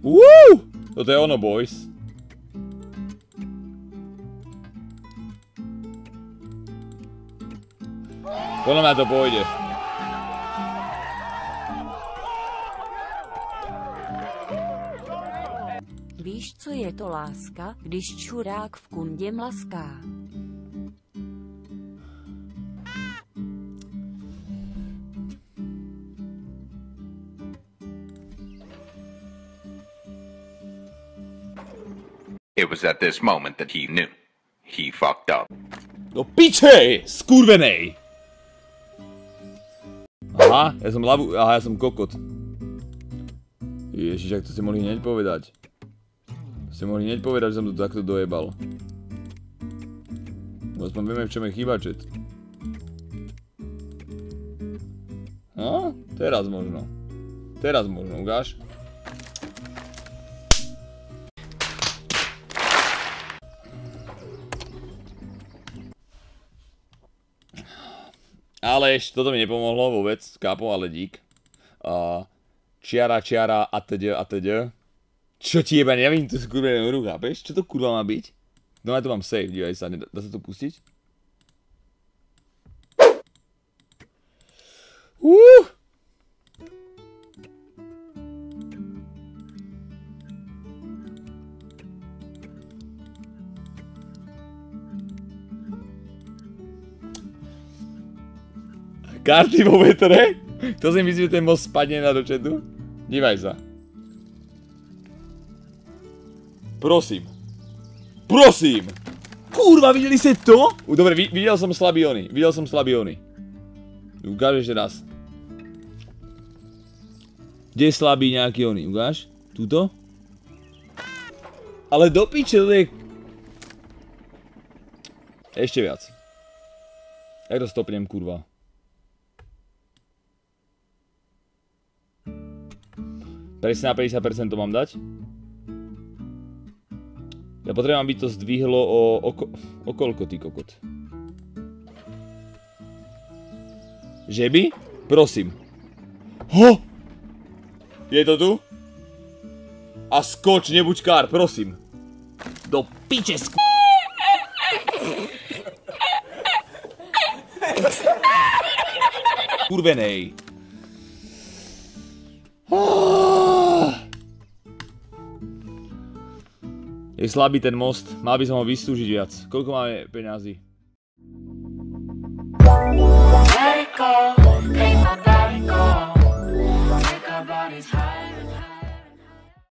Toto je ono, boys. Podľa mňa to pôjde. Víš, co je to láska, když čurák v kundě mlaská? It was at this moment that he knew. He fucked up. Do piče, skurvenej! Aha, ja som kokot. Ježiš, ak to ste mohli hneď povedať. Ste mohli hneď povedať, že som to takto dojebal. Aspoň vieme, v čom je chyba, chat. No, teraz možno. Teraz možno, ukáž. Ale ešte toto mi nepomohlo vôbec, kápo, ale dík. Čiara, atď. Čo ti jeba, nevím, to sú kurva hru, chápeš? Čo to kurva má byť? No ja tu mám save, dívaj sa, dá sa to pustiť? Karty vo vetre? To si myslí, že ten most spadne na do chatu? Dívaj sa. Prosím. Prosím! Kurva, videli ste to? Dobre, videl som slabý ony. Ukáž ešte raz. Kde je slabý nejaký ony? Ukáž? Tuto? Ale do piče, to je... Ešte viac. Jak to stopnem, kurva? Presne na 50% to mám dať? Ja potrebujem, aby to zdvihlo o koľko, ty kokot? Že by? Prosím. Ho! Je to tu? A skoč, nebuď kár, prosím. Do piče kurvenej. Je slabý ten most, mal by som ho vystúžiť viac. Koľko máme peňazí? Let it go, make my body go. Make our bodies higher and higher.